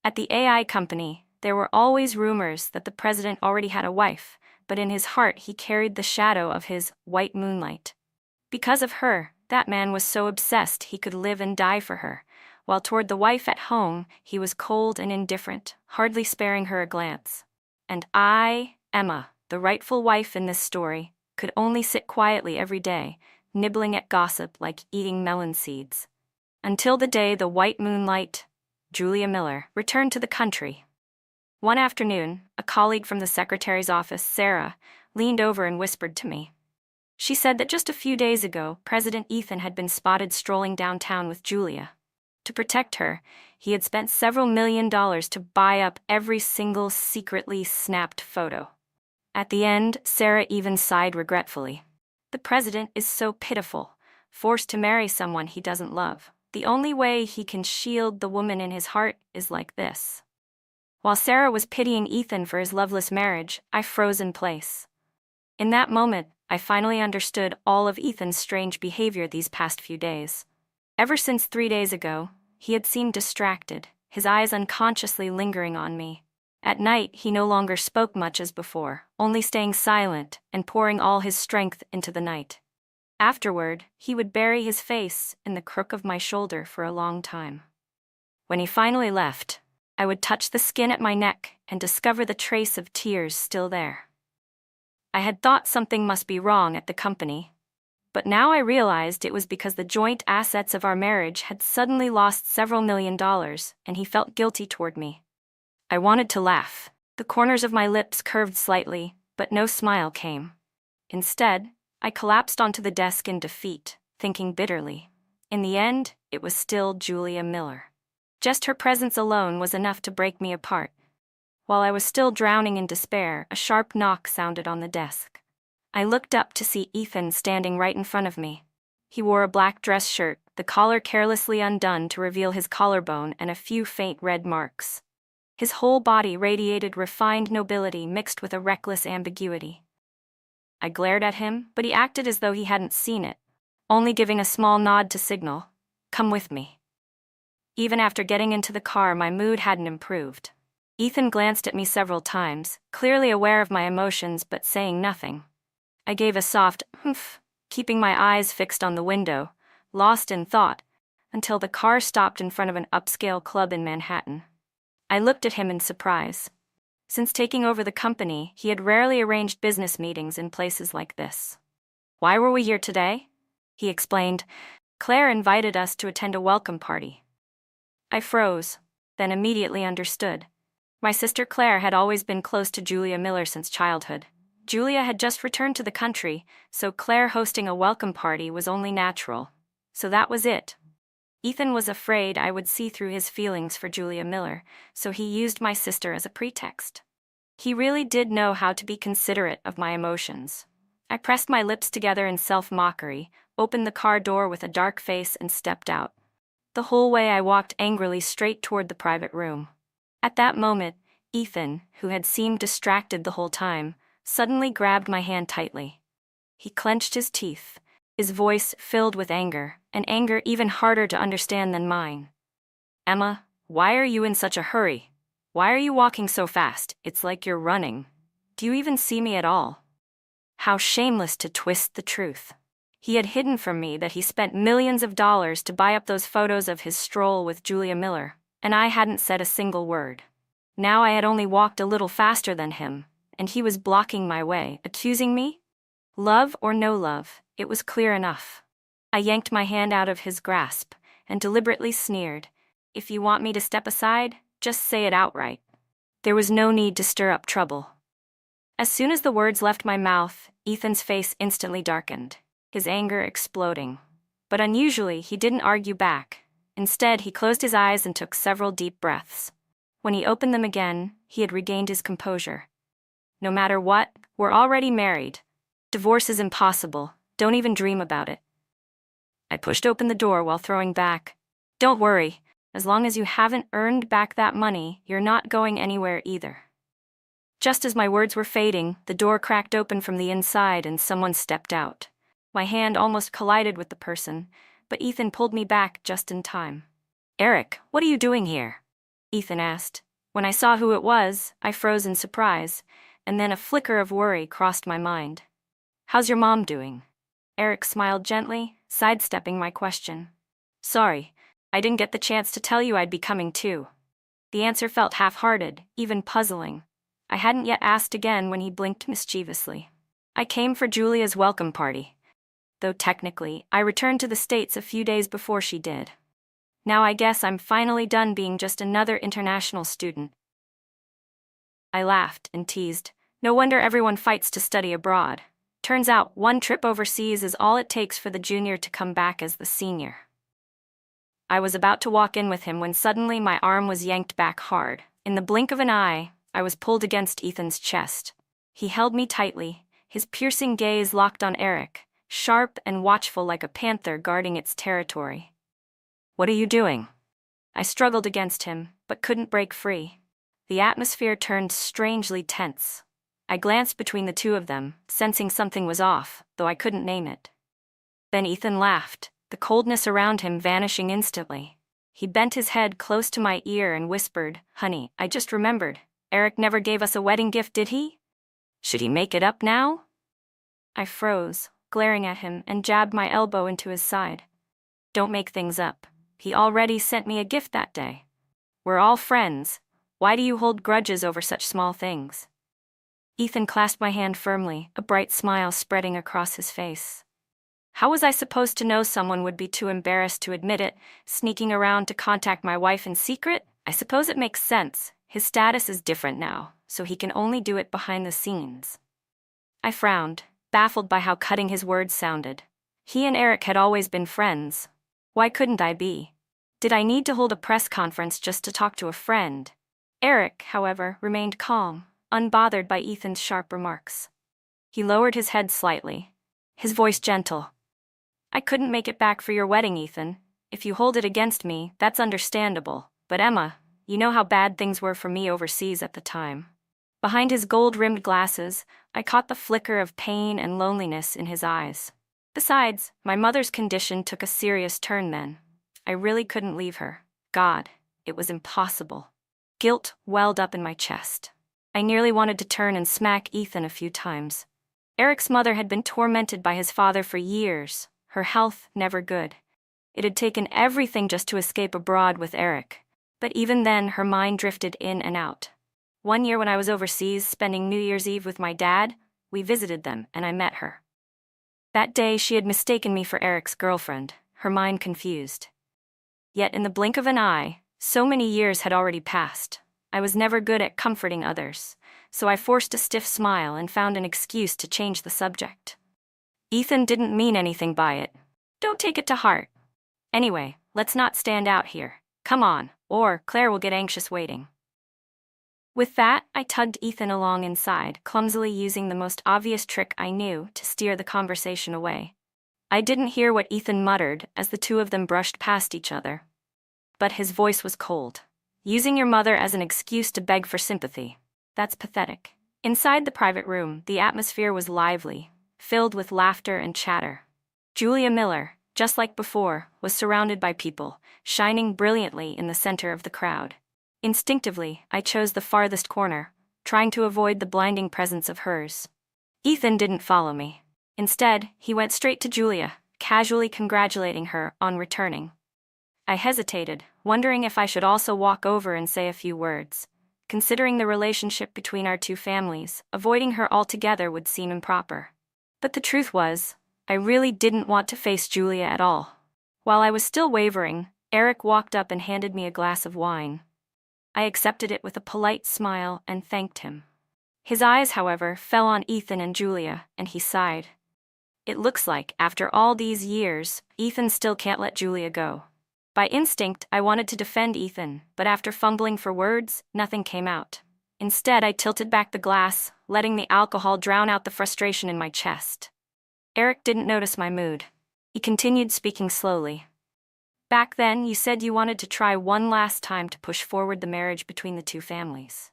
At the AI company, there were always rumors that the president already had a wife, but in his heart he carried the shadow of his white moonlight. Because of her, that man was so obsessed he could live and die for her, while toward the wife at home he was cold and indifferent, hardly sparing her a glance. And I, Emma, the rightful wife in this story, could only sit quietly every day, nibbling at gossip like eating melon seeds. Until the day the white moonlight, Julia Miller, returned to the country. One afternoon, a colleague from the secretary's office, Sarah, leaned over and whispered to me. She said that just a few days ago, President Ethan had been spotted strolling downtown with Julia. To protect her, he had spent several $1,000,000 to buy up every single secretly snapped photo. At the end, Sarah even sighed regretfully. The president is so pitiful, forced to marry someone he doesn't love. The only way he can shield the woman in his heart is like this. While Sarah was pitying Ethan for his loveless marriage, I froze in place. In that moment, I finally understood all of Ethan's strange behavior these past few days. Ever since 3 days ago, he had seemed distracted, his eyes unconsciously lingering on me. At night, he no longer spoke much as before, only staying silent and pouring all his strength into the night. Afterward, he would bury his face in the crook of my shoulder for a long time. When he finally left, I would touch the skin at my neck and discover the trace of tears still there. I had thought something must be wrong at the company, but now I realized it was because the joint assets of our marriage had suddenly lost several $1,000,000, and he felt guilty toward me. I wanted to laugh. The corners of my lips curved slightly, but no smile came. Instead, I collapsed onto the desk in defeat, thinking bitterly. In the end, it was still Julia Miller. Just her presence alone was enough to break me apart. While I was still drowning in despair, a sharp knock sounded on the desk. I looked up to see Ethan standing right in front of me. He wore a black dress shirt, the collar carelessly undone to reveal his collarbone and a few faint red marks. His whole body radiated refined nobility mixed with a reckless ambiguity. I glared at him, but he acted as though he hadn't seen it, only giving a small nod to signal, "Come with me." Even after getting into the car, my mood hadn't improved. Ethan glanced at me several times, clearly aware of my emotions but saying nothing. I gave a soft humph, keeping my eyes fixed on the window, lost in thought, until the car stopped in front of an upscale club in Manhattan. I looked at him in surprise. Since taking over the company, he had rarely arranged business meetings in places like this. "Why were we here today?" he explained. "Claire invited us to attend a welcome party." I froze, then immediately understood. My sister Claire had always been close to Julia Miller since childhood. Julia had just returned to the country, so Claire hosting a welcome party was only natural. So that was it. Ethan was afraid I would see through his feelings for Julia Miller, so he used my sister as a pretext. He really did know how to be considerate of my emotions. I pressed my lips together in self-mockery, opened the car door with a dark face and stepped out. The whole way I walked angrily straight toward the private room. At that moment, Ethan, who had seemed distracted the whole time, suddenly grabbed my hand tightly. He clenched his teeth, his voice filled with anger, an anger even harder to understand than mine. "Emma, why are you in such a hurry? Why are you walking so fast? It's like you're running. Do you even see me at all?" How shameless to twist the truth. He had hidden from me that he spent millions of dollars to buy up those photos of his stroll with Julia Miller, and I hadn't said a single word. Now I had only walked a little faster than him, and he was blocking my way, accusing me? Love or no love, it was clear enough. I yanked my hand out of his grasp and deliberately sneered, "If you want me to step aside, just say it outright." There was no need to stir up trouble. As soon as the words left my mouth, Ethan's face instantly darkened, his anger exploding. But unusually, he didn't argue back. Instead, he closed his eyes and took several deep breaths. When he opened them again, he had regained his composure. "No matter what, we're already married. Divorce is impossible. Don't even dream about it." I pushed open the door while throwing back, "Don't worry. As long as you haven't earned back that money, you're not going anywhere either." Just as my words were fading, the door cracked open from the inside and someone stepped out. My hand almost collided with the person, but Ethan pulled me back just in time. "Eric, what are you doing here?" Ethan asked. When I saw who it was, I froze in surprise, and then a flicker of worry crossed my mind. How's your mom doing? Eric smiled gently, sidestepping my question. Sorry, I didn't get the chance to tell you I'd be coming too. The answer felt half-hearted, even puzzling. I hadn't yet asked again when he blinked mischievously. I came for Julia's welcome party. Though technically, I returned to the States a few days before she did. Now I guess I'm finally done being just another international student. I laughed and teased. No wonder everyone fights to study abroad. Turns out, one trip overseas is all it takes for the junior to come back as the senior. I was about to walk in with him when suddenly my arm was yanked back hard. In the blink of an eye, I was pulled against Ethan's chest. He held me tightly, his piercing gaze locked on Eric, sharp and watchful like a panther guarding its territory. What are you doing? I struggled against him, but couldn't break free. The atmosphere turned strangely tense. I glanced between the two of them, sensing something was off, though I couldn't name it. Then Ethan laughed, the coldness around him vanishing instantly. He bent his head close to my ear and whispered, "Honey, I just remembered. Eric never gave us a wedding gift, did he? Should he make it up now?" I froze, glaring at him, and jabbed my elbow into his side. Don't make things up. He already sent me a gift that day. We're all friends. Why do you hold grudges over such small things? Ethan clasped my hand firmly, a bright smile spreading across his face. How was I supposed to know someone would be too embarrassed to admit it, sneaking around to contact my wife in secret? I suppose it makes sense. His status is different now, so he can only do it behind the scenes. I frowned, baffled by how cutting his words sounded. He and Eric had always been friends. Why couldn't I be? Did I need to hold a press conference just to talk to a friend? Eric, however, remained calm, unbothered by Ethan's sharp remarks. He lowered his head slightly, his voice gentle. I couldn't make it back for your wedding, Ethan. If you hold it against me, that's understandable. But Emma, you know how bad things were for me overseas at the time. Behind his gold-rimmed glasses, I caught the flicker of pain and loneliness in his eyes. Besides, my mother's condition took a serious turn then. I really couldn't leave her. God, it was impossible. Guilt welled up in my chest. I nearly wanted to turn and smack Ethan a few times. Eric's mother had been tormented by his father for years, her health never good. It had taken everything just to escape abroad with Eric, but even then her mind drifted in and out. One year when I was overseas spending New Year's Eve with my dad, we visited them and I met her. That day she had mistaken me for Eric's girlfriend, her mind confused. Yet in the blink of an eye, so many years had already passed. I was never good at comforting others, so I forced a stiff smile and found an excuse to change the subject. Ethan didn't mean anything by it. Don't take it to heart. Anyway, let's not stand out here. Come on, or Claire will get anxious waiting. With that, I tugged Ethan along inside, clumsily using the most obvious trick I knew to steer the conversation away. I didn't hear what Ethan muttered as the two of them brushed past each other. But his voice was cold. Using your mother as an excuse to beg for sympathy. That's pathetic. Inside the private room, the atmosphere was lively, filled with laughter and chatter. Julia Miller, just like before, was surrounded by people, shining brilliantly in the center of the crowd. Instinctively, I chose the farthest corner, trying to avoid the blinding presence of hers. Ethan didn't follow me. Instead, he went straight to Julia, casually congratulating her on returning. I hesitated, wondering if I should also walk over and say a few words. Considering the relationship between our two families, avoiding her altogether would seem improper. But the truth was, I really didn't want to face Julia at all. While I was still wavering, Eric walked up and handed me a glass of wine. I accepted it with a polite smile and thanked him. His eyes, however, fell on Ethan and Julia, and he sighed. It looks like, after all these years, Ethan still can't let Julia go. By instinct, I wanted to defend Ethan, but after fumbling for words, nothing came out. Instead, I tilted back the glass, letting the alcohol drown out the frustration in my chest. Eric didn't notice my mood. He continued speaking slowly. Back then, you said you wanted to try one last time to push forward the marriage between the two families.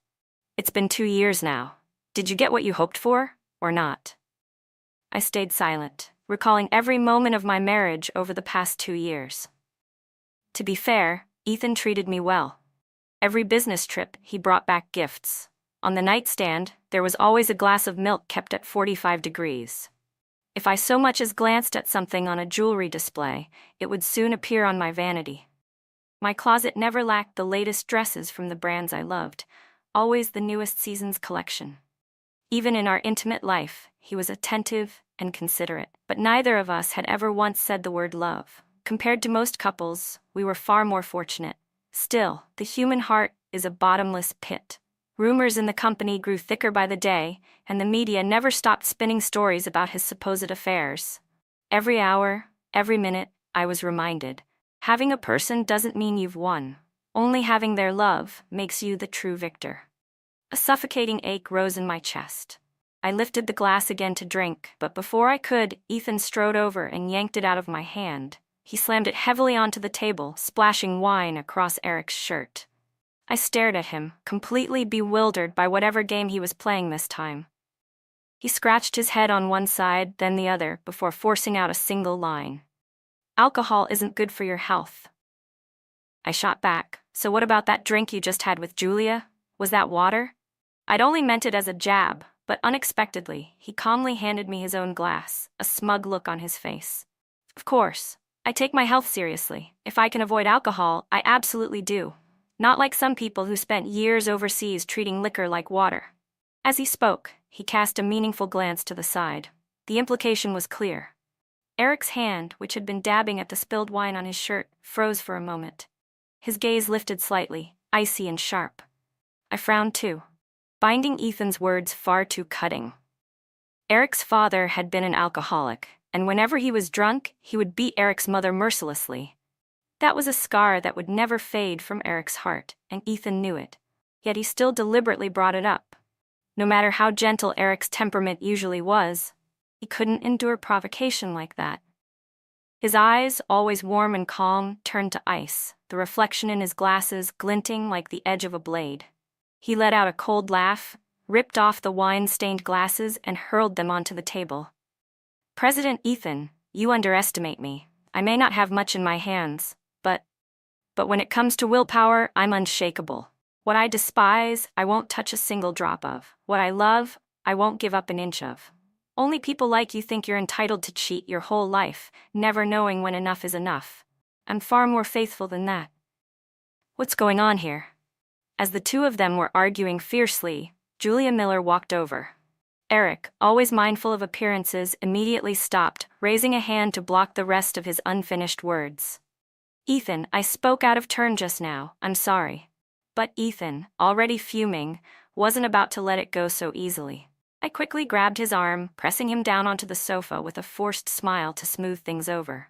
It's been 2 years now. Did you get what you hoped for, or not? I stayed silent, recalling every moment of my marriage over the past 2 years. To be fair, Ethan treated me well. Every business trip, he brought back gifts. On the nightstand, there was always a glass of milk kept at 45 degrees. If I so much as glanced at something on a jewelry display, it would soon appear on my vanity. My closet never lacked the latest dresses from the brands I loved, always the newest season's collection. Even in our intimate life, he was attentive and considerate, but neither of us had ever once said the word love. Compared to most couples, we were far more fortunate. Still, the human heart is a bottomless pit. Rumors in the company grew thicker by the day, and the media never stopped spinning stories about his supposed affairs. Every hour, every minute, I was reminded, having a person doesn't mean you've won. Only having their love makes you the true victor. A suffocating ache rose in my chest. I lifted the glass again to drink, but before I could, Ethan strode over and yanked it out of my hand. He slammed it heavily onto the table, splashing wine across Eric's shirt. I stared at him, completely bewildered by whatever game he was playing this time. He scratched his head on one side, then the other, before forcing out a single line. "Alcohol isn't good for your health." I shot back, "So what about that drink you just had with Julia? Was that water?" I'd only meant it as a jab, but unexpectedly, he calmly handed me his own glass, a smug look on his face. "Of course. I take my health seriously. If I can avoid alcohol, I absolutely do. Not like some people who spent years overseas treating liquor like water." As he spoke, he cast a meaningful glance to the side. The implication was clear. Eric's hand, which had been dabbing at the spilled wine on his shirt, froze for a moment. His gaze lifted slightly, icy and sharp. I frowned too, finding Ethan's words far too cutting. Eric's father had been an alcoholic, and whenever he was drunk, he would beat Eric's mother mercilessly. That was a scar that would never fade from Eric's heart, and Ethan knew it. Yet he still deliberately brought it up. No matter how gentle Eric's temperament usually was, he couldn't endure provocation like that. His eyes, always warm and calm, turned to ice, the reflection in his glasses glinting like the edge of a blade. He let out a cold laugh, ripped off the wine-stained glasses, and hurled them onto the table. "President Ethan, you underestimate me. I may not have much in my hands, but when it comes to willpower, I'm unshakable. What I despise, I won't touch a single drop of. What I love, I won't give up an inch of. Only people like you think you're entitled to cheat your whole life, never knowing when enough is enough. I'm far more faithful than that." "What's going on here?" As the two of them were arguing fiercely, Julia Miller walked over. Eric, always mindful of appearances, immediately stopped, raising a hand to block the rest of his unfinished words. "Ethan, I spoke out of turn just now, I'm sorry." But Ethan, already fuming, wasn't about to let it go so easily. I quickly grabbed his arm, pressing him down onto the sofa with a forced smile to smooth things over.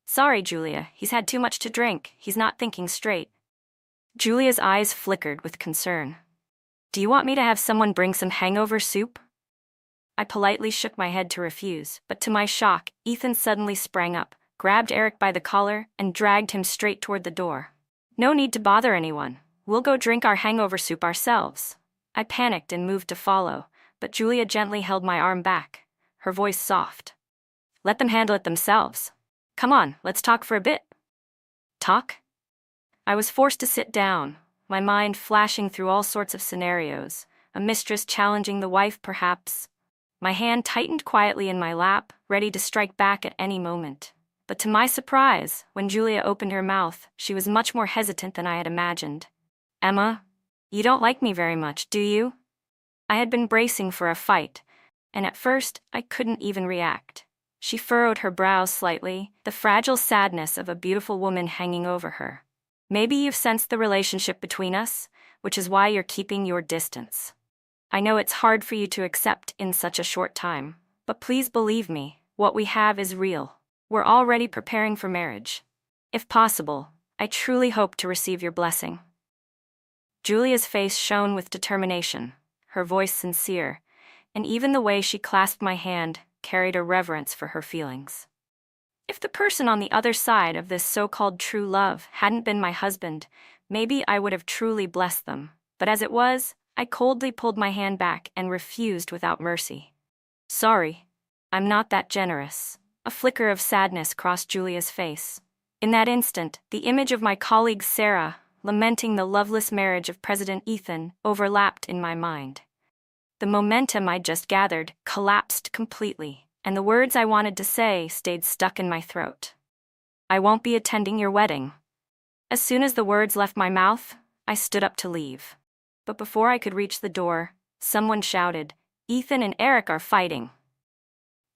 "Sorry, Julia, he's had too much to drink, he's not thinking straight." Julia's eyes flickered with concern. "Do you want me to have someone bring some hangover soup?" I politely shook my head to refuse, but to my shock, Ethan suddenly sprang up, grabbed Eric by the collar, and dragged him straight toward the door. "No need to bother anyone. We'll go drink our hangover soup ourselves." I panicked and moved to follow, but Julia gently held my arm back, her voice soft. "Let them handle it themselves. Come on, let's talk for a bit." "Talk?" I was forced to sit down, my mind flashing through all sorts of scenarios, a mistress challenging the wife perhaps. My hand tightened quietly in my lap, ready to strike back at any moment. But to my surprise, when Julia opened her mouth, she was much more hesitant than I had imagined. "Emma, you don't like me very much, do you?" I had been bracing for a fight, and at first I couldn't even react. She furrowed her brows slightly, the fragile sadness of a beautiful woman hanging over her. "Maybe you've sensed the relationship between us, which is why you're keeping your distance. I know it's hard for you to accept in such a short time, but please believe me, what we have is real. We're already preparing for marriage. If possible, I truly hope to receive your blessing." Julia's face shone with determination, her voice sincere, and even the way she clasped my hand carried a reverence for her feelings. If the person on the other side of this so-called true love hadn't been my husband, maybe I would have truly blessed them. But as it was, I coldly pulled my hand back and refused without mercy. "Sorry, I'm not that generous." A flicker of sadness crossed Julia's face. In that instant, the image of my colleague Sarah, lamenting the loveless marriage of President Ethan, overlapped in my mind. The momentum I'd just gathered collapsed completely, and the words I wanted to say stayed stuck in my throat. I won't be attending your wedding. As soon as the words left my mouth, I stood up to leave. But before I could reach the door, someone shouted, "Ethan and Eric are fighting."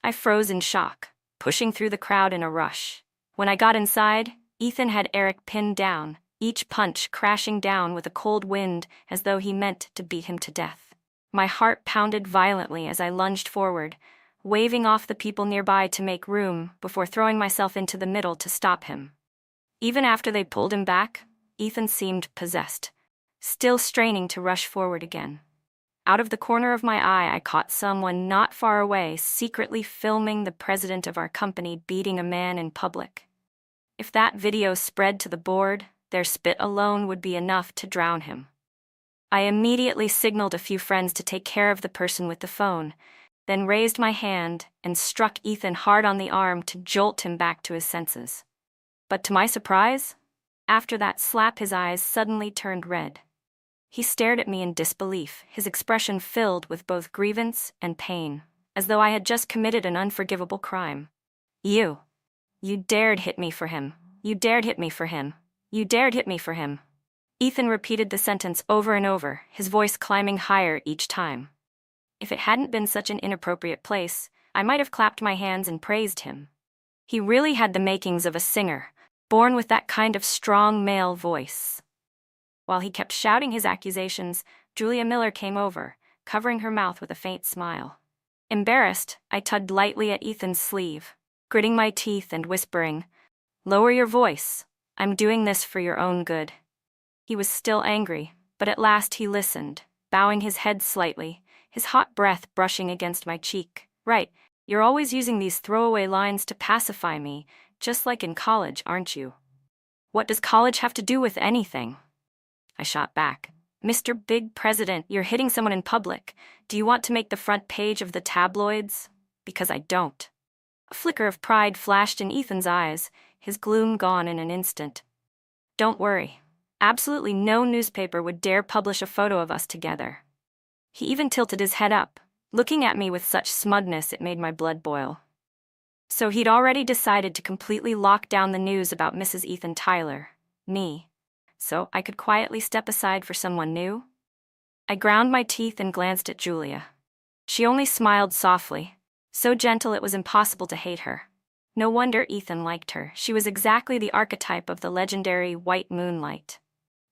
I froze in shock, pushing through the crowd in a rush. When I got inside, Ethan had Eric pinned down, each punch crashing down with a cold wind as though he meant to beat him to death. My heart pounded violently as I lunged forward, waving off the people nearby to make room before throwing myself into the middle to stop him. Even after they pulled him back, Ethan seemed possessed, still straining to rush forward again. Out of the corner of my eye, I caught someone not far away secretly filming the president of our company beating a man in public. If that video spread to the board, their spit alone would be enough to drown him. I immediately signaled a few friends to take care of the person with the phone, then raised my hand and struck Ethan hard on the arm to jolt him back to his senses. But to my surprise, after that slap, his eyes suddenly turned red. He stared at me in disbelief, his expression filled with both grievance and pain, as though I had just committed an unforgivable crime. You dared hit me for him. You dared hit me for him. You dared hit me for him." Ethan repeated the sentence over and over, his voice climbing higher each time. If it hadn't been such an inappropriate place, I might have clapped my hands and praised him. He really had the makings of a singer, born with that kind of strong male voice. While he kept shouting his accusations, Julia Miller came over, covering her mouth with a faint smile. Embarrassed, I tugged lightly at Ethan's sleeve, gritting my teeth and whispering, "Lower your voice. I'm doing this for your own good." He was still angry, but at last he listened, bowing his head slightly, his hot breath brushing against my cheek. "Right, you're always using these throwaway lines to pacify me, just like in college, aren't you?" "What does college have to do with anything?" I shot back. "Mr. Big President, you're hitting someone in public. Do you want to make the front page of the tabloids? Because I don't." A flicker of pride flashed in Ethan's eyes, his gloom gone in an instant. "Don't worry. Absolutely no newspaper would dare publish a photo of us together." He even tilted his head up, looking at me with such smugness it made my blood boil. So he'd already decided to completely lock down the news about Mrs. Ethan Tyler, me, so I could quietly step aside for someone new? I ground my teeth and glanced at Julia. She only smiled softly, so gentle it was impossible to hate her. No wonder Ethan liked her. She was exactly the archetype of the legendary white moonlight.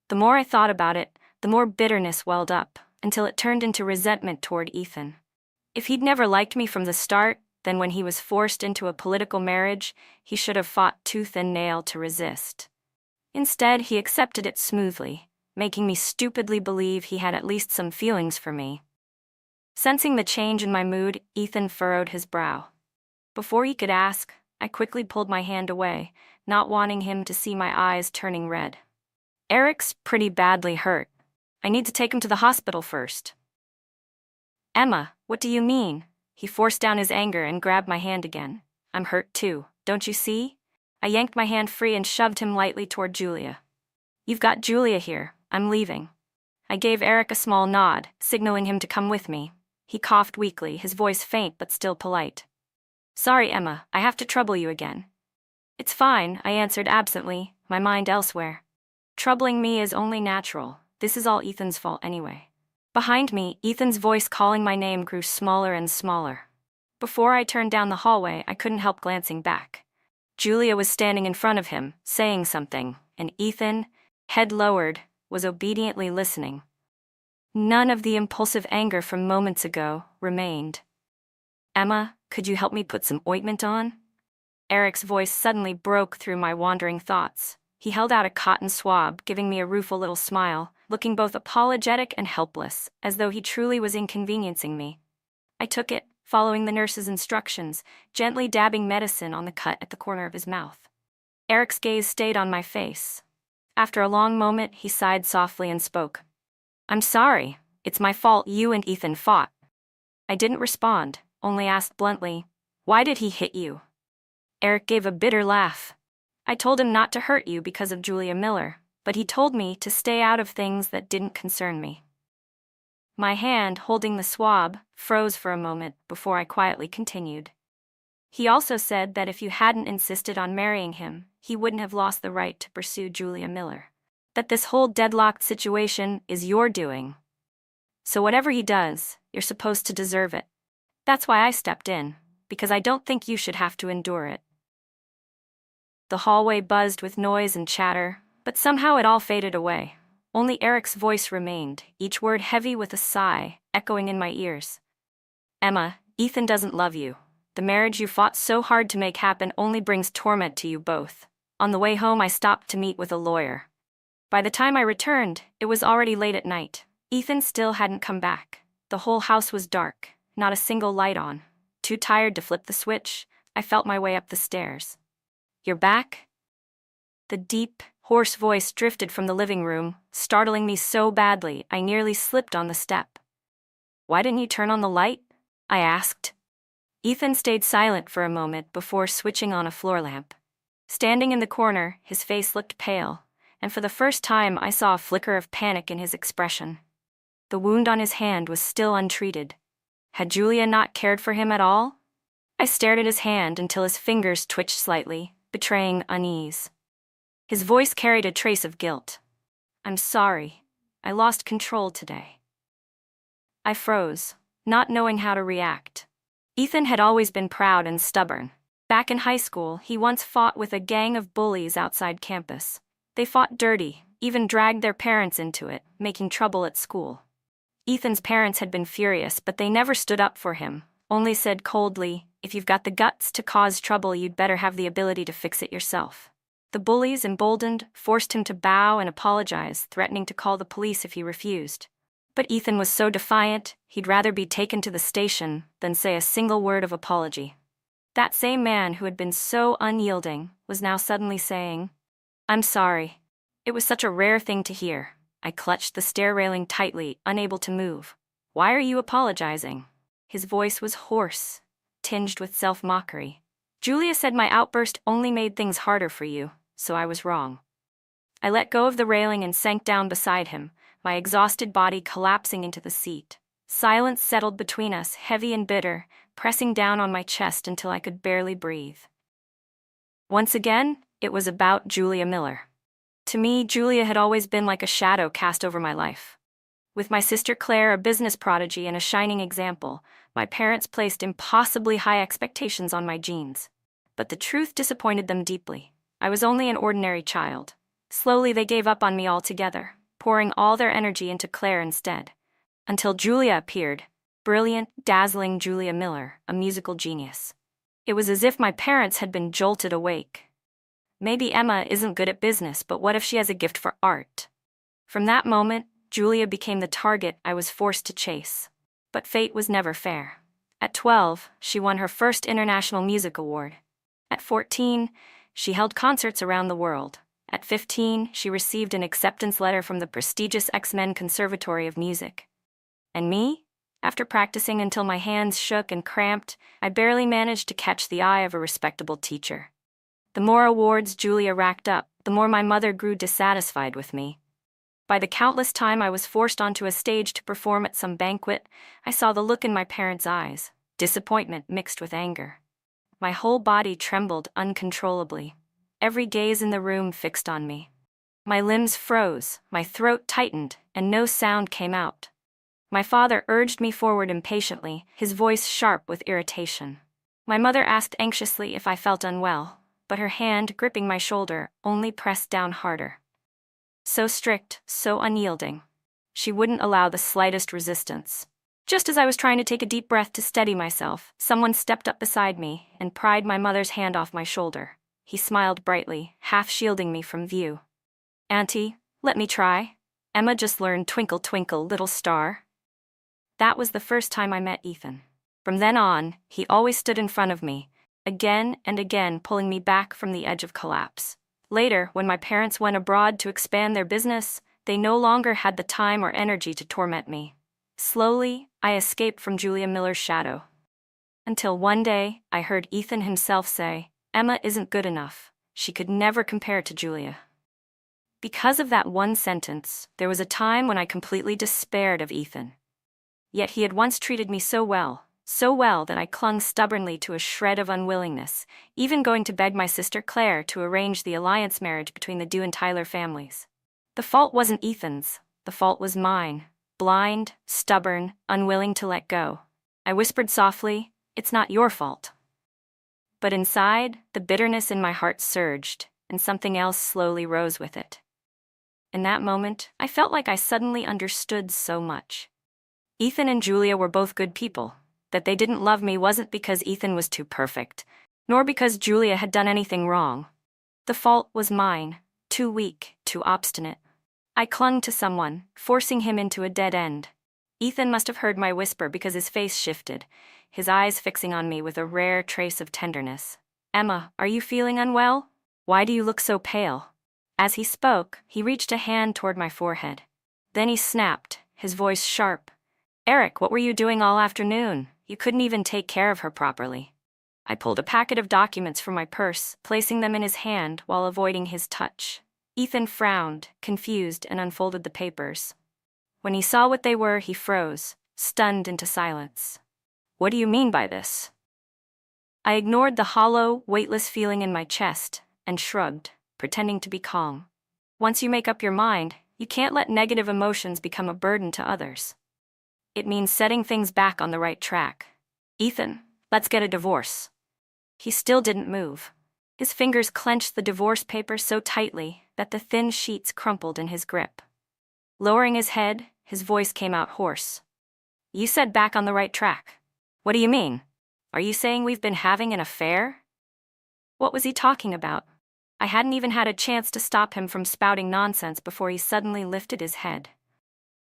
The more I thought about it, the more bitterness welled up, until it turned into resentment toward Ethan. If he'd never liked me from the start, then when he was forced into a political marriage, he should have fought tooth and nail to resist. Instead, he accepted it smoothly, making me stupidly believe he had at least some feelings for me. Sensing the change in my mood, Ethan furrowed his brow. Before he could ask, I quickly pulled my hand away, not wanting him to see my eyes turning red. "Eric's pretty badly hurt. I need to take him to the hospital first." "Emma, what do you mean?" He forced down his anger and grabbed my hand again. "I'm hurt too, don't you see?" I yanked my hand free and shoved him lightly toward Julia. "You've got Julia here. I'm leaving." I gave Eric a small nod, signaling him to come with me. He coughed weakly, his voice faint but still polite. "Sorry, Emma, I have to trouble you again." "It's fine," I answered absently, my mind elsewhere. "Troubling me is only natural. This is all Ethan's fault anyway." Behind me, Ethan's voice calling my name grew smaller and smaller. Before I turned down the hallway, I couldn't help glancing back. Julia was standing in front of him, saying something, and Ethan, head lowered, was obediently listening. None of the impulsive anger from moments ago remained. "Emma, could you help me put some ointment on?" Eric's voice suddenly broke through my wandering thoughts. He held out a cotton swab, giving me a rueful little smile, looking both apologetic and helpless, as though he truly was inconveniencing me. I took it, following the nurse's instructions, gently dabbing medicine on the cut at the corner of his mouth. Eric's gaze stayed on my face. After a long moment, he sighed softly and spoke. "I'm sorry. It's my fault you and Ethan fought." I didn't respond, only asked bluntly, "Why did he hit you?" Eric gave a bitter laugh. "I told him not to hurt you because of Julia Miller, but he told me to stay out of things that didn't concern me. My hand, holding the swab, froze for a moment before I quietly continued. He also said that if you hadn't insisted on marrying him, he wouldn't have lost the right to pursue Julia Miller. That this whole deadlocked situation is your doing. So whatever he does, you're supposed to deserve it. That's why I stepped in, because I don't think you should have to endure it. The hallway buzzed with noise and chatter, but somehow it all faded away. Only Eric's voice remained, each word heavy with a sigh, echoing in my ears. Emma, Ethan doesn't love you. The marriage you fought so hard to make happen only brings torment to you both. On the way home, I stopped to meet with a lawyer. By the time I returned, it was already late at night. Ethan still hadn't come back. The whole house was dark, not a single light on. Too tired to flip the switch, I felt my way up the stairs. You're back? The deep, hoarse voice drifted from the living room, startling me so badly I nearly slipped on the step. Why didn't you turn on the light? I asked. Ethan stayed silent for a moment before switching on a floor lamp. Standing in the corner, his face looked pale, and for the first time I saw a flicker of panic in his expression. The wound on his hand was still untreated. Had Julia not cared for him at all? I stared at his hand until his fingers twitched slightly, betraying unease. His voice carried a trace of guilt. I'm sorry. I lost control today. I froze, not knowing how to react. Ethan had always been proud and stubborn. Back in high school, he once fought with a gang of bullies outside campus. They fought dirty, even dragged their parents into it, making trouble at school. Ethan's parents had been furious, but they never stood up for him, only said coldly, if you've got the guts to cause trouble, you'd better have the ability to fix it yourself. The bullies, emboldened, forced him to bow and apologize, threatening to call the police if he refused. But Ethan was so defiant, he'd rather be taken to the station than say a single word of apology. That same man who had been so unyielding was now suddenly saying, I'm sorry. It was such a rare thing to hear. I clutched the stair railing tightly, unable to move. Why are you apologizing? His voice was hoarse, tinged with self-mockery. Julia said my outburst only made things harder for you, so I was wrong. I let go of the railing and sank down beside him, my exhausted body collapsing into the seat. Silence settled between us, heavy and bitter, pressing down on my chest until I could barely breathe. Once again, it was about Julia Miller. To me, Julia had always been like a shadow cast over my life. With my sister Claire, a business prodigy and a shining example, my parents placed impossibly high expectations on my genes. But the truth disappointed them deeply. I was only an ordinary child. Slowly they gave up on me altogether, pouring all their energy into Claire instead. Until Julia appeared, brilliant, dazzling Julia Miller, a musical genius. It was as if my parents had been jolted awake. Maybe Emma isn't good at business, but what if she has a gift for art? From that moment, Julia became the target I was forced to chase. But fate was never fair. At 12, she won her first International Music Award. At 14, she held concerts around the world. At 15, she received an acceptance letter from the prestigious X-Men Conservatory of Music. And me? After practicing until my hands shook and cramped, I barely managed to catch the eye of a respectable teacher. The more awards Julia racked up, the more my mother grew dissatisfied with me. By the countless time I was forced onto a stage to perform at some banquet, I saw the look in my parents' eyes, disappointment mixed with anger. My whole body trembled uncontrollably, every gaze in the room fixed on me. My limbs froze, my throat tightened, and no sound came out. My father urged me forward impatiently, his voice sharp with irritation. My mother asked anxiously if I felt unwell, but her hand, gripping my shoulder, only pressed down harder. So strict, so unyielding. She wouldn't allow the slightest resistance. Just as I was trying to take a deep breath to steady myself, someone stepped up beside me and pried my mother's hand off my shoulder. He smiled brightly, half shielding me from view. Auntie, let me try. Emma just learned Twinkle Twinkle Little Star. That was the first time I met Ethan. From then on, he always stood in front of me, again and again pulling me back from the edge of collapse. Later, when my parents went abroad to expand their business, they no longer had the time or energy to torment me. Slowly, I escaped from Julia Miller's shadow. Until one day, I heard Ethan himself say, Emma isn't good enough. She could never compare to Julia. Because of that one sentence, there was a time when I completely despaired of Ethan. Yet he had once treated me so well that I clung stubbornly to a shred of unwillingness, even going to beg my sister Claire to arrange the alliance marriage between the Dew and Tyler families. The fault wasn't Ethan's, the fault was mine. Blind, stubborn, unwilling to let go. I whispered softly, "It's not your fault." But inside, the bitterness in my heart surged, and something else slowly rose with it. In that moment, I felt like I suddenly understood so much. Ethan and Julia were both good people. That they didn't love me wasn't because Ethan was too perfect, nor because Julia had done anything wrong. The fault was mine, too weak, too obstinate. I clung to someone, forcing him into a dead end. Ethan must have heard my whisper because his face shifted, his eyes fixing on me with a rare trace of tenderness. "Emma, are you feeling unwell? Why do you look so pale?" As he spoke, he reached a hand toward my forehead. Then he snapped, his voice sharp. "Eric, what were you doing all afternoon? You couldn't even take care of her properly." I pulled a packet of documents from my purse, placing them in his hand while avoiding his touch. Ethan frowned, confused, and unfolded the papers. When he saw what they were, he froze, stunned into silence. "What do you mean by this?" I ignored the hollow, weightless feeling in my chest and shrugged, pretending to be calm. Once you make up your mind, you can't let negative emotions become a burden to others. It means setting things back on the right track. "Ethan, let's get a divorce." He still didn't move. His fingers clenched the divorce papers so tightly that the thin sheets crumpled in his grip. Lowering his head, his voice came out hoarse. "You said back on the right track. What do you mean? Are you saying we've been having an affair?" What was he talking about? I hadn't even had a chance to stop him from spouting nonsense before he suddenly lifted his head.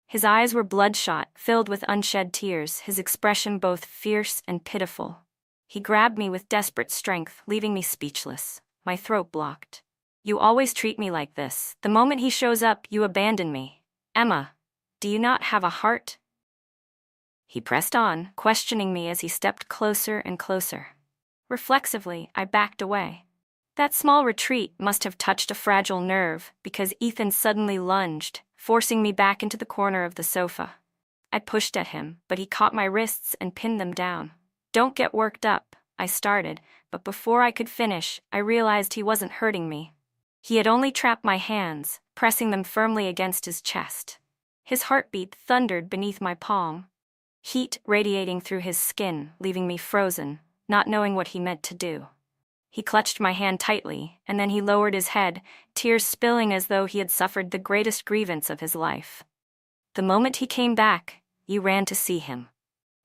His eyes were bloodshot, filled with unshed tears, his expression both fierce and pitiful. He grabbed me with desperate strength, leaving me speechless, my throat blocked. "You always treat me like this. The moment he shows up, you abandon me. Emma, do you not have a heart?" He pressed on, questioning me as he stepped closer and closer. Reflexively, I backed away. That small retreat must have touched a fragile nerve, because Ethan suddenly lunged, forcing me back into the corner of the sofa. I pushed at him, but he caught my wrists and pinned them down. "Don't get worked up," I started, but before I could finish, I realized he wasn't hurting me. He had only trapped my hands, pressing them firmly against his chest. His heartbeat thundered beneath my palm, heat radiating through his skin, leaving me frozen, not knowing what he meant to do. He clutched my hand tightly, and then he lowered his head, tears spilling as though he had suffered the greatest grievance of his life. "The moment he came back, you ran to see him.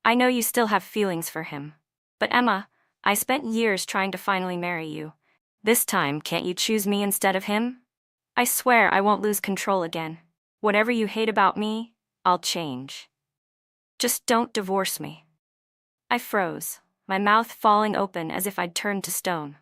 I know you still have feelings for him. But Emma, I spent years trying to finally marry you. This time, can't you choose me instead of him? I swear I won't lose control again. Whatever you hate about me, I'll change. Just don't divorce me." I froze, my mouth falling open as if I'd turned to stone.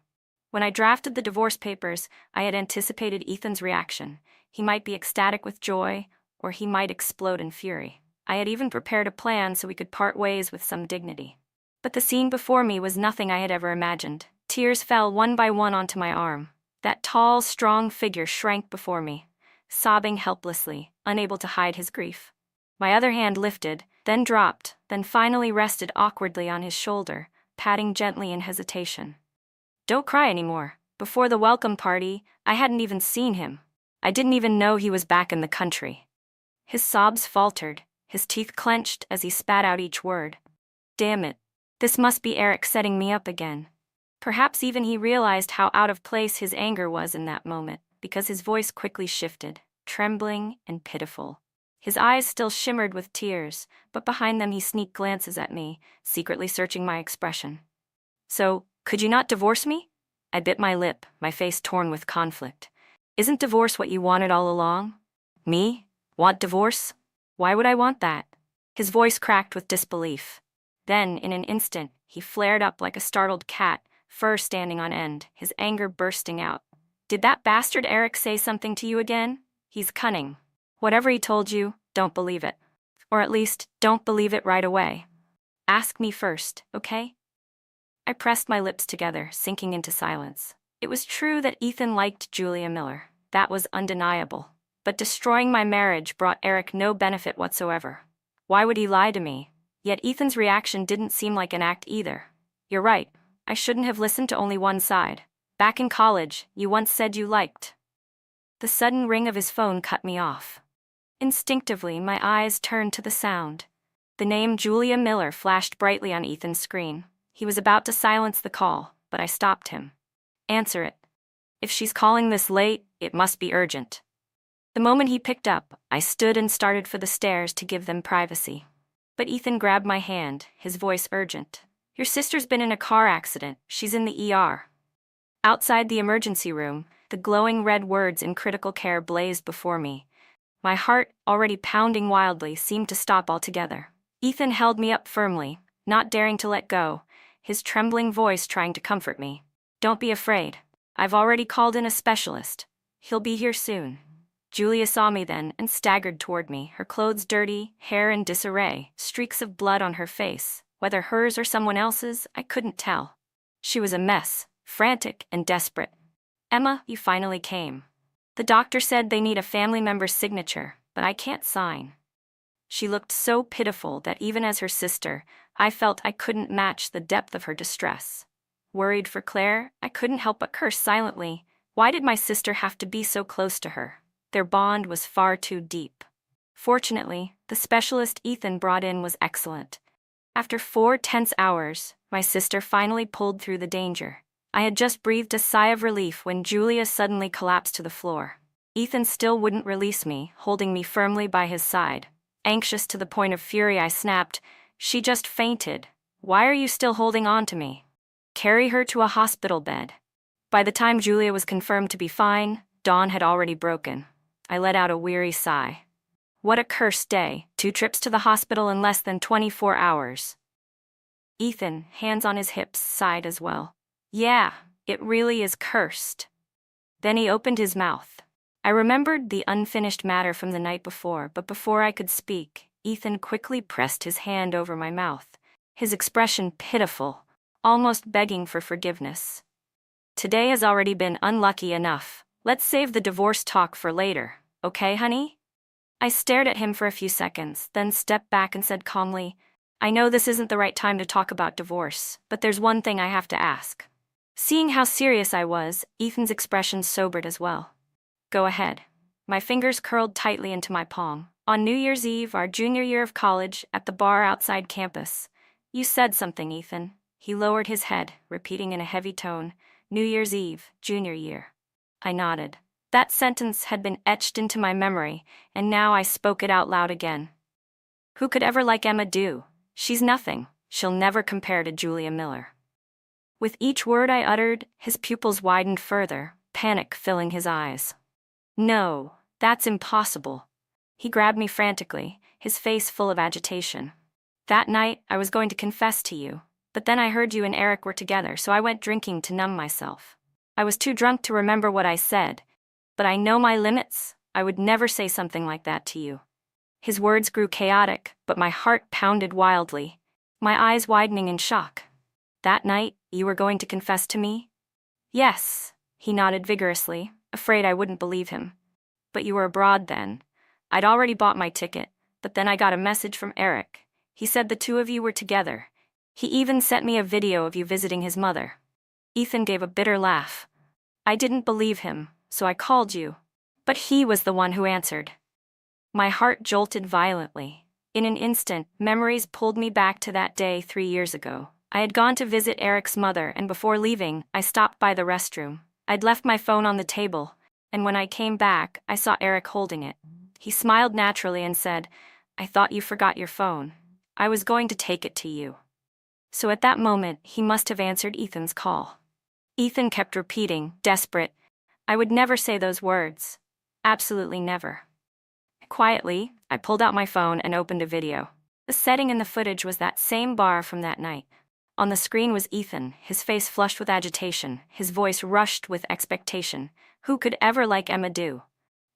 When I drafted the divorce papers, I had anticipated Ethan's reaction. He might be ecstatic with joy, or he might explode in fury. I had even prepared a plan so we could part ways with some dignity. But the scene before me was nothing I had ever imagined. Tears fell one by one onto my arm. That tall, strong figure shrank before me, sobbing helplessly, unable to hide his grief. My other hand lifted, then dropped, then finally rested awkwardly on his shoulder, patting gently in hesitation. "Don't cry anymore. Before the welcome party, I hadn't even seen him. I didn't even know he was back in the country." His sobs faltered, his teeth clenched as he spat out each word. Damn it. This must be Eric setting me up again. Perhaps even he realized how out of place his anger was in that moment, because his voice quickly shifted, trembling and pitiful. His eyes still shimmered with tears, but behind them he sneaked glances at me, secretly searching my expression. "So, could you not divorce me?" I bit my lip, my face torn with conflict. "Isn't divorce what you wanted all along?" "Me? Want divorce? Why would I want that?" His voice cracked with disbelief. Then, in an instant, he flared up like a startled cat, fur standing on end, his anger bursting out. "Did that bastard Eric say something to you again? He's cunning. Whatever he told you, don't believe it. Or at least, don't believe it right away. Ask me first, okay?" I pressed my lips together, sinking into silence. It was true that Ethan liked Julia Miller. that was undeniable. But destroying my marriage brought Eric no benefit whatsoever. Why would he lie to me? Yet Ethan's reaction didn't seem like an act either. You're right, I shouldn't have listened to only one side. Back in college, you once said you liked. The sudden ring of his phone cut me off. Instinctively, my eyes turned to the sound. The name Julia Miller flashed brightly on Ethan's screen. He was about to silence the call, but I stopped him. Answer it. If she's calling this late, it must be urgent. The moment he picked up, I stood and started for the stairs to give them privacy. But Ethan grabbed my hand, his voice urgent. Your sister's been in a car accident. She's in the ER. Outside the emergency room, the glowing red words in critical care blazed before me. My heart, already pounding wildly, seemed to stop altogether. Ethan held me up firmly, not daring to let go, his trembling voice trying to comfort me. Don't be afraid. I've already called in a specialist. He'll be here soon. Julia saw me then and staggered toward me, her clothes dirty, hair in disarray, streaks of blood on her face. Whether hers or someone else's, I couldn't tell. She was a mess, frantic and desperate. Emma, you finally came. The doctor said they need a family member's signature, but I can't sign. She looked so pitiful that even as her sister, I felt I couldn't match the depth of her distress. Worried for Claire, I couldn't help but curse silently. Why did my sister have to be so close to her? Their bond was far too deep. Fortunately, the specialist Ethan brought in was excellent. After 4 tense hours, my sister finally pulled through the danger. I had just breathed a sigh of relief when Julia suddenly collapsed to the floor. Ethan still wouldn't release me, holding me firmly by his side. Anxious to the point of fury, I snapped, "She just fainted. Why are you still holding on to me? Carry her to a hospital bed." By the time Julia was confirmed to be fine, dawn had already broken. I let out a weary sigh. What a cursed day, 2 trips to the hospital in less than 24 hours. Ethan, hands on his hips, sighed as well. Yeah, it really is cursed. Then he opened his mouth. I remembered the unfinished matter from the night before, but before I could speak, Ethan quickly pressed his hand over my mouth, his expression pitiful, almost begging for forgiveness. Today has already been unlucky enough. Let's save the divorce talk for later, okay, honey? I stared at him for a few seconds, then stepped back and said calmly, I know this isn't the right time to talk about divorce, but there's one thing I have to ask. Seeing how serious I was, Ethan's expression sobered as well. Go ahead. My fingers curled tightly into my palm. On New Year's Eve, our junior year of college, at the bar outside campus. You said something, Ethan. He lowered his head, repeating in a heavy tone, New Year's Eve, junior year. I nodded. That sentence had been etched into my memory, and now I spoke it out loud again. Who could ever like Emma do? She's nothing. She'll never compare to Julia Miller. With each word I uttered, his pupils widened further, panic filling his eyes. No, that's impossible. He grabbed me frantically, his face full of agitation. That night, I was going to confess to you, but then I heard you and Eric were together, so I went drinking to numb myself. I was too drunk to remember what I said, but I know my limits. I would never say something like that to you. His words grew chaotic, but my heart pounded wildly, my eyes widening in shock. That night, you were going to confess to me? Yes, he nodded vigorously, afraid I wouldn't believe him. But you were abroad then. I'd already bought my ticket, but then I got a message from Eric. He said the 2 of you were together. He even sent me a video of you visiting his mother. Ethan gave a bitter laugh. I didn't believe him, so I called you. But he was the one who answered. My heart jolted violently. In an instant, memories pulled me back to that day 3 years ago. I had gone to visit Eric's mother, and before leaving, I stopped by the restroom. I'd left my phone on the table, and when I came back, I saw Eric holding it. He smiled naturally and said, I thought you forgot your phone. I was going to take it to you. So at that moment, he must have answered Ethan's call. Ethan kept repeating, desperate, I would never say those words. Absolutely never. Quietly, I pulled out my phone and opened a video. The setting in the footage was that same bar from that night. On the screen was Ethan, his face flushed with agitation, his voice rushed with expectation. Who could ever like Emma do?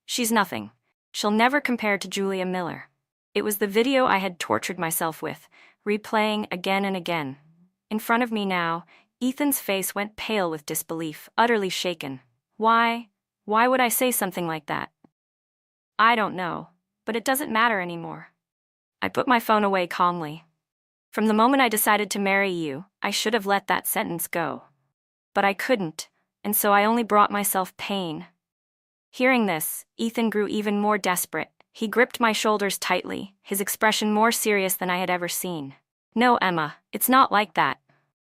She's nothing. She'll never compare to Julia Miller. It was the video I had tortured myself with, replaying again and again. In front of me now, Ethan's face went pale with disbelief, utterly shaken. Why Why would I say something like that? I don't know, but it doesn't matter anymore. I put my phone away calmly. From the moment I decided to marry you, I should have let that sentence go. But I couldn't, and so I only brought myself pain. Hearing this, Ethan grew even more desperate. He gripped my shoulders tightly, his expression more serious than I had ever seen. No, Emma, it's not like that.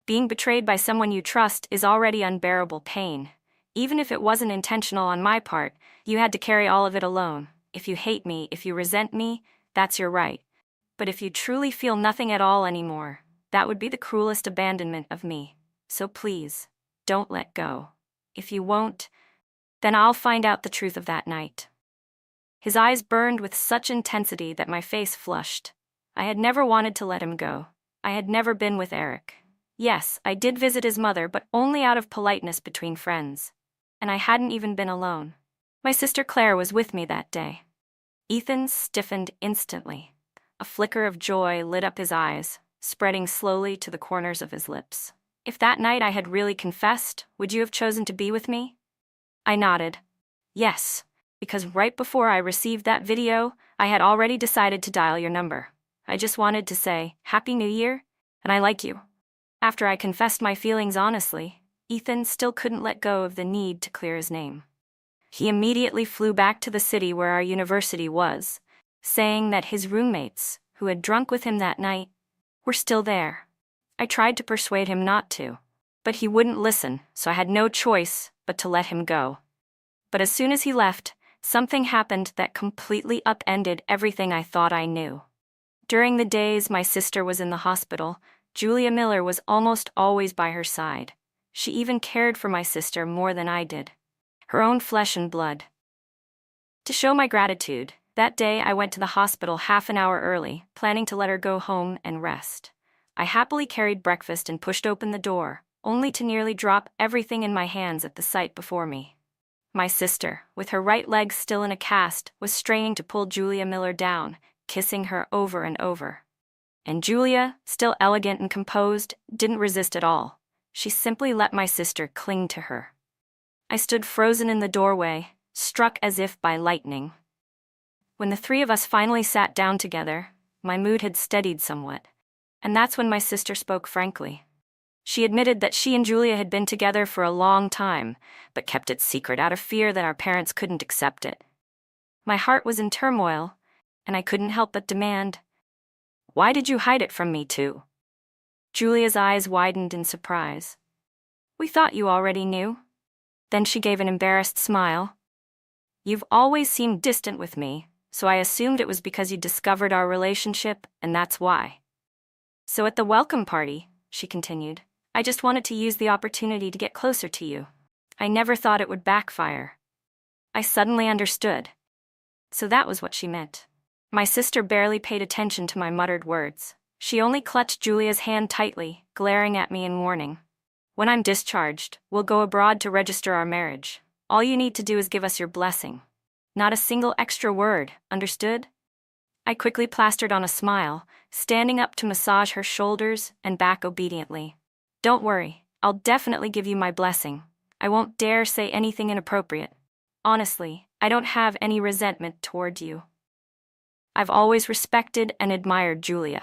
Being betrayed by someone you trust is already unbearable pain. Even if it wasn't intentional on my part, you had to carry all of it alone. If you hate me, if you resent me, that's your right. But if you truly feel nothing at all anymore, that would be the cruelest abandonment of me. So please, don't let go. If you won't, then I'll find out the truth of that night. His eyes burned with such intensity that my face flushed. I had never wanted to let him go. I had never been with Eric. Yes, I did visit his mother, but only out of politeness between friends. And I hadn't even been alone. My sister Claire was with me that day. Ethan stiffened instantly. A flicker of joy lit up his eyes, spreading slowly to the corners of his lips. If that night I had really confessed, would you have chosen to be with me? I nodded. Yes, because right before I received that video, I had already decided to dial your number. I just wanted to say, Happy New Year, and I like you. After I confessed my feelings honestly, Ethan still couldn't let go of the need to clear his name. He immediately flew back to the city where our university was, saying that his roommates, who had drunk with him that night, were still there. I tried to persuade him not to, but he wouldn't listen, so I had no choice but to let him go. But as soon as he left, something happened that completely upended everything I thought I knew. During the days my sister was in the hospital, Julia Miller was almost always by her side. She even cared for my sister more than I did. Her own flesh and blood. To show my gratitude, that day I went to the hospital half an hour early, planning to let her go home and rest. I happily carried breakfast and pushed open the door, only to nearly drop everything in my hands at the sight before me. My sister, with her right leg still in a cast, was straining to pull Julia Miller down, kissing her over and over. And Julia, still elegant and composed, didn't resist at all. She simply let my sister cling to her. I stood frozen in the doorway, struck as if by lightning. When the three of us finally sat down together, my mood had steadied somewhat, and that's when my sister spoke frankly. She admitted that she and Julia had been together for a long time, but kept it secret out of fear that our parents couldn't accept it. My heart was in turmoil, and I couldn't help but demand, "Why did you hide it from me too?" Julia's eyes widened in surprise. "We thought you already knew." Then she gave an embarrassed smile. "You've always seemed distant with me, so I assumed it was because you discovered our relationship, and that's why. So at the welcome party," she continued, "I just wanted to use the opportunity to get closer to you. I never thought it would backfire." I suddenly understood. So that was what she meant. My sister barely paid attention to my muttered words. She only clutched Julia's hand tightly, glaring at me in warning. "When I'm discharged, we'll go abroad to register our marriage. All you need to do is give us your blessing. Not a single extra word, understood?" I quickly plastered on a smile, standing up to massage her shoulders and back obediently. "Don't worry, I'll definitely give you my blessing. I won't dare say anything inappropriate. Honestly, I don't have any resentment toward you. I've always respected and admired Julia."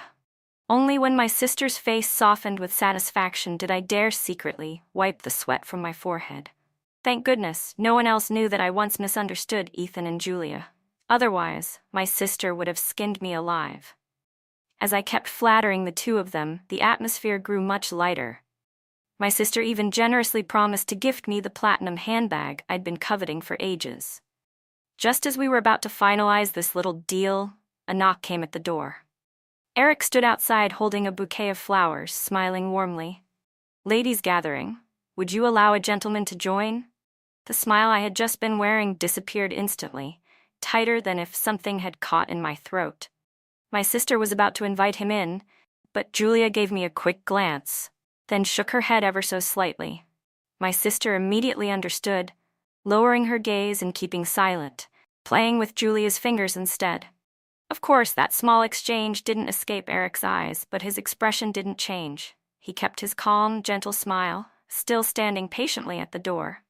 Only when my sister's face softened with satisfaction did I dare secretly wipe the sweat from my forehead. Thank goodness, no one else knew that I once misunderstood Ethan and Julia. Otherwise, my sister would have skinned me alive. As I kept flattering the two of them, the atmosphere grew much lighter. My sister even generously promised to gift me the platinum handbag I'd been coveting for ages. Just as we were about to finalize this little deal, a knock came at the door. Eric stood outside holding a bouquet of flowers, smiling warmly. "Ladies gathering, would you allow a gentleman to join?" The smile I had just been wearing disappeared instantly, tighter than if something had caught in my throat. My sister was about to invite him in, but Julia gave me a quick glance, then shook her head ever so slightly. My sister immediately understood, lowering her gaze and keeping silent, playing with Julia's fingers instead. Of course, that small exchange didn't escape Eric's eyes, but his expression didn't change. He kept his calm, gentle smile, still standing patiently at the door.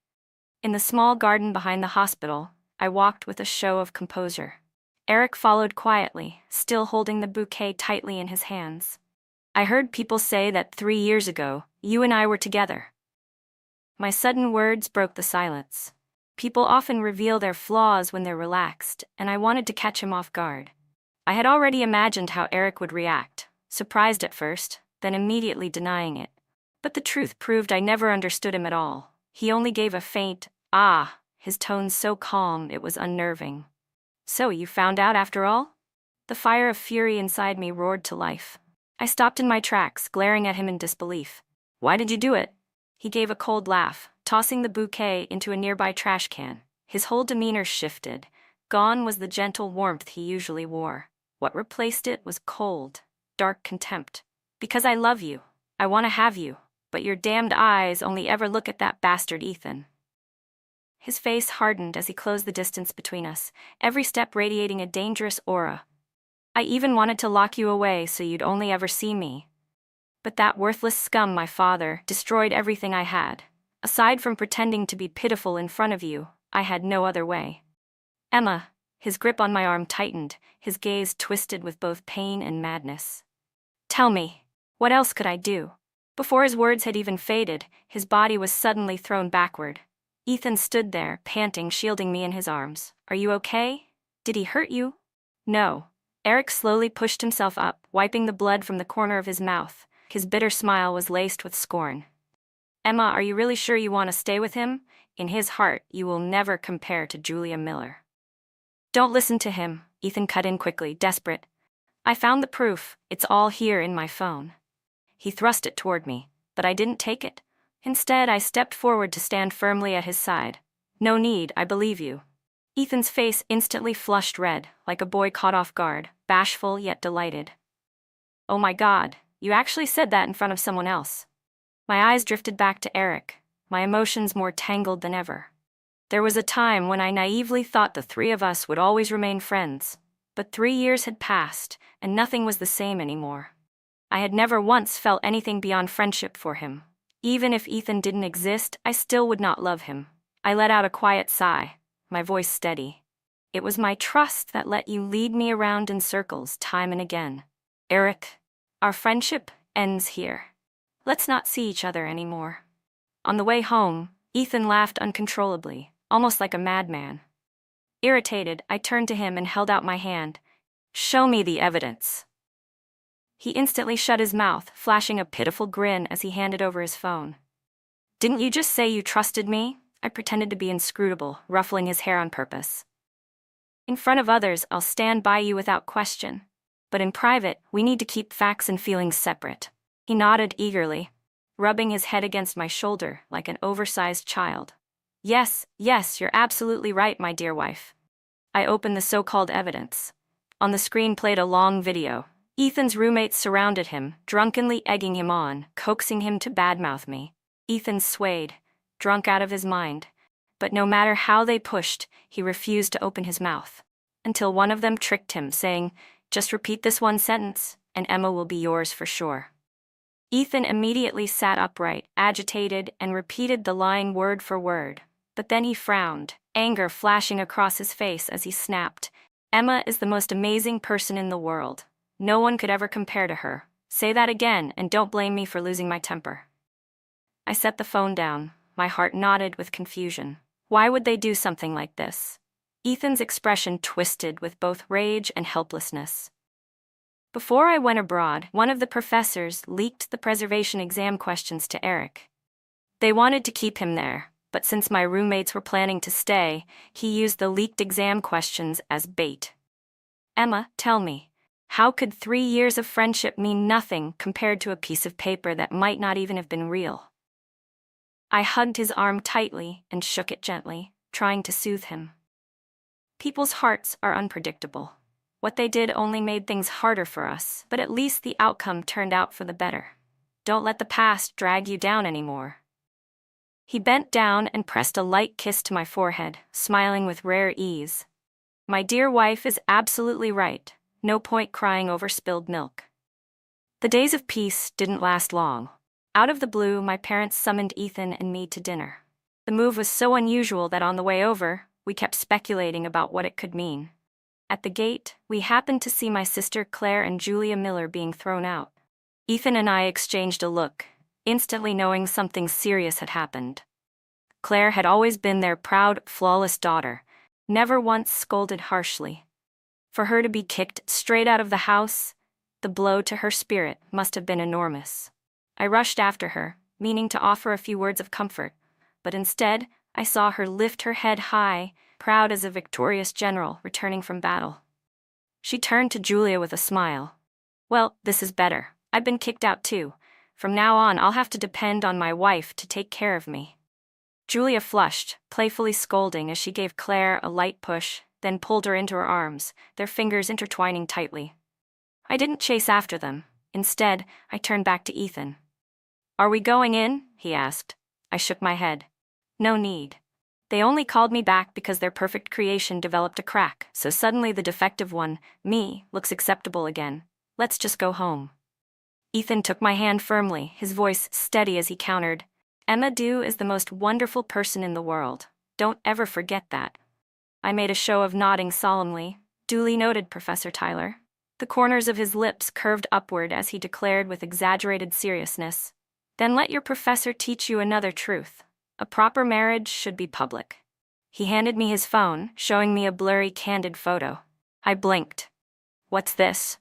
In the small garden behind the hospital, I walked with a show of composure. Eric followed quietly, still holding the bouquet tightly in his hands. I heard people say that 3 years ago, you and I were together. My sudden words broke the silence. People often reveal their flaws when they're relaxed, and I wanted to catch him off guard. I had already imagined how Eric would react, surprised at first, then immediately denying it. But the truth proved I never understood him at all. He only gave a faint, "ah," his tone so calm it was unnerving. "So you found out after all?" The fire of fury inside me roared to life. I stopped in my tracks, glaring at him in disbelief. "Why did you do it?" He gave a cold laugh, tossing the bouquet into a nearby trash can. His whole demeanor shifted. Gone was the gentle warmth he usually wore. What replaced it was cold, dark contempt. "Because I love you. I want to have you. But your damned eyes only ever look at that bastard Ethan." His face hardened as he closed the distance between us, every step radiating a dangerous aura. "I even wanted to lock you away so you'd only ever see me. But that worthless scum, my father, destroyed everything I had. Aside from pretending to be pitiful in front of you, I had no other way." "Emma," his grip on my arm tightened, his gaze twisted with both pain and madness. "Tell me, what else could I do?" Before his words had even faded, his body was suddenly thrown backward. Ethan stood there, panting, shielding me in his arms. "Are you okay? Did he hurt you?" "No." Eric slowly pushed himself up, wiping the blood from the corner of his mouth. His bitter smile was laced with scorn. "Emma, are you really sure you want to stay with him? In his heart, you will never compare to Julia Miller." "Don't listen to him," Ethan cut in quickly, desperate. "I found the proof. It's all here in my phone." He thrust it toward me, but I didn't take it. Instead, I stepped forward to stand firmly at his side. "No need, I believe you." Ethan's face instantly flushed red, like a boy caught off guard, bashful yet delighted. "Oh my God, you actually said that in front of someone else." My eyes drifted back to Eric, my emotions more tangled than ever. There was a time when I naively thought the three of us would always remain friends, but 3 years had passed, and nothing was the same anymore. I had never once felt anything beyond friendship for him. Even if Ethan didn't exist, I still would not love him. I let out a quiet sigh, my voice steady. "It was my trust that let you lead me around in circles time and again. Eric, our friendship ends here. Let's not see each other anymore." On the way home, Ethan laughed uncontrollably, almost like a madman. Irritated, I turned to him and held out my hand. "Show me the evidence." He instantly shut his mouth, flashing a pitiful grin as he handed over his phone. "Didn't you just say you trusted me?" I pretended to be inscrutable, ruffling his hair on purpose. "In front of others, I'll stand by you without question. But in private, we need to keep facts and feelings separate." He nodded eagerly, rubbing his head against my shoulder like an oversized child. Yes, you're absolutely right, my dear wife." I opened the so-called evidence. On the screen played a long video. Ethan's roommates surrounded him, drunkenly egging him on, coaxing him to badmouth me. Ethan swayed, drunk out of his mind. But no matter how they pushed, he refused to open his mouth. Until one of them tricked him, saying, "Just repeat this one sentence, and Emma will be yours for sure." Ethan immediately sat upright, agitated, and repeated the line word for word. But then he frowned, anger flashing across his face as he snapped, "Emma is the most amazing person in the world. No one could ever compare to her. Say that again, and don't blame me for losing my temper." I set the phone down, my heart knotted with confusion. Why would they do something like this? Ethan's expression twisted with both rage and helplessness. Before I went abroad, one of the professors leaked the preservation exam questions to Eric. They wanted to keep him there, but since my roommates were planning to stay, he used the leaked exam questions as bait. "Emma, tell me, how could 3 years of friendship mean nothing compared to a piece of paper that might not even have been real?" I hugged his arm tightly and shook it gently, trying to soothe him. People's hearts are unpredictable. What they did only made things harder for us, but at least the outcome turned out for the better. Don't let the past drag you down anymore. He bent down and pressed a light kiss to my forehead, smiling with rare ease. "My dear wife is absolutely right. No point crying over spilled milk." The days of peace didn't last long. Out of the blue, my parents summoned Ethan and me to dinner. The move was so unusual that on the way over, we kept speculating about what it could mean. At the gate, we happened to see my sister Claire and Julia Miller being thrown out. Ethan and I exchanged a look, instantly knowing something serious had happened. Claire had always been their proud, flawless daughter, never once scolded harshly. For her to be kicked straight out of the house, the blow to her spirit must have been enormous. I rushed after her, meaning to offer a few words of comfort, but instead, I saw her lift her head high, proud as a victorious general returning from battle. She turned to Julia with a smile. "Well, this is better. I've been kicked out too. From now on, I'll have to depend on my wife to take care of me." Julia flushed, playfully scolding as she gave Claire a light push, then pulled her into her arms, their fingers intertwining tightly. I didn't chase after them. Instead, I turned back to Ethan. "Are we going in?" he asked. I shook my head. "No need. They only called me back because their perfect creation developed a crack, so suddenly the defective one, me, looks acceptable again. Let's just go home." Ethan took my hand firmly, his voice steady as he countered, "Emma Dew is the most wonderful person in the world. Don't ever forget that." I made a show of nodding solemnly. "Duly noted, Professor Tyler." The corners of his lips curved upward as he declared with exaggerated seriousness, "Then let your professor teach you another truth. A proper marriage should be public." He handed me his phone, showing me a blurry, candid photo. I blinked. "What's this?"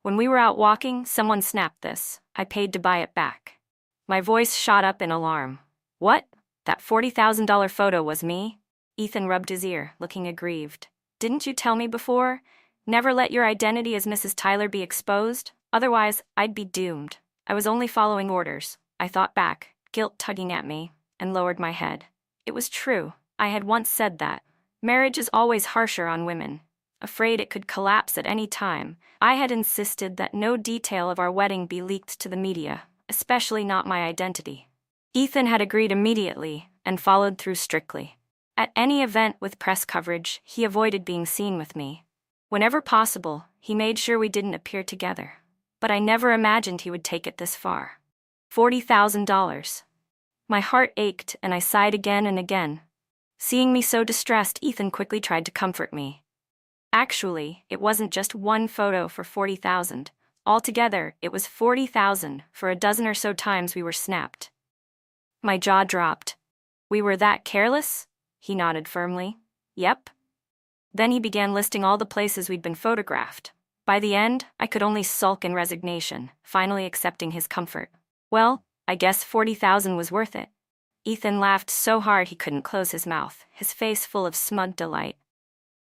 "When we were out walking, someone snapped this. I paid to buy it back." My voice shot up in alarm. "What? That $40,000 photo was me?" Ethan rubbed his ear, looking aggrieved. "Didn't you tell me before? Never let your identity as Mrs. Tyler be exposed, otherwise I'd be doomed." I was only following orders. I thought back, guilt tugging at me, and lowered my head. It was true. I had once said that. Marriage is always harsher on women. Afraid it could collapse at any time, I had insisted that no detail of our wedding be leaked to the media, especially not my identity. Ethan had agreed immediately and followed through strictly. At any event with press coverage, he avoided being seen with me. Whenever possible, he made sure we didn't appear together. But I never imagined he would take it this far. $40,000. My heart ached and I sighed again and again. Seeing me so distressed, Ethan quickly tried to comfort me. Actually, it wasn't just one photo for $40,000. Altogether, it was $40,000 for a dozen or so times we were snapped. My jaw dropped. "We were that careless?" He nodded firmly. "Yep." Then he began listing all the places we'd been photographed. By the end, I could only sulk in resignation, finally accepting his comfort. "Well, I guess $40,000 was worth it." Ethan laughed so hard he couldn't close his mouth, his face full of smug delight.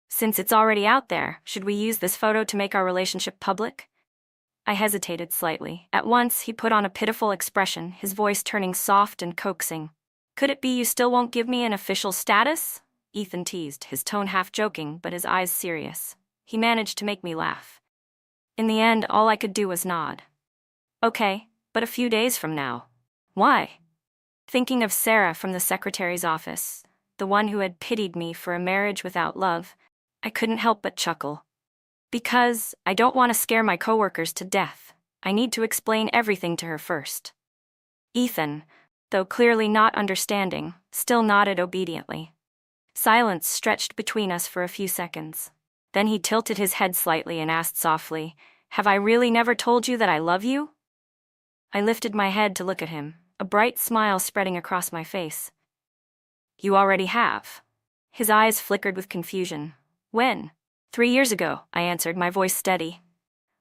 "Since it's already out there, should we use this photo to make our relationship public?" I hesitated slightly. At once, he put on a pitiful expression, his voice turning soft and coaxing. "Could it be you still won't give me an official status?" Ethan teased, his tone half joking but his eyes serious. He managed to make me laugh. In the end, all I could do was nod. "Okay, but a few days from now." "Why?" Thinking of Sarah from the secretary's office, the one who had pitied me for a marriage without love, I couldn't help but chuckle. "Because I don't want to scare my coworkers to death. I need to explain everything to her first." Ethan, though clearly not understanding, still nodded obediently. Silence stretched between us for a few seconds. Then he tilted his head slightly and asked softly, "Have I really never told you that I love you?" I lifted my head to look at him, a bright smile spreading across my face. "You already have." His eyes flickered with confusion. "When?" 3 years ago, I answered, my voice steady.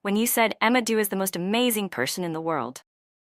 "When you said Emma Dew is the most amazing person in the world."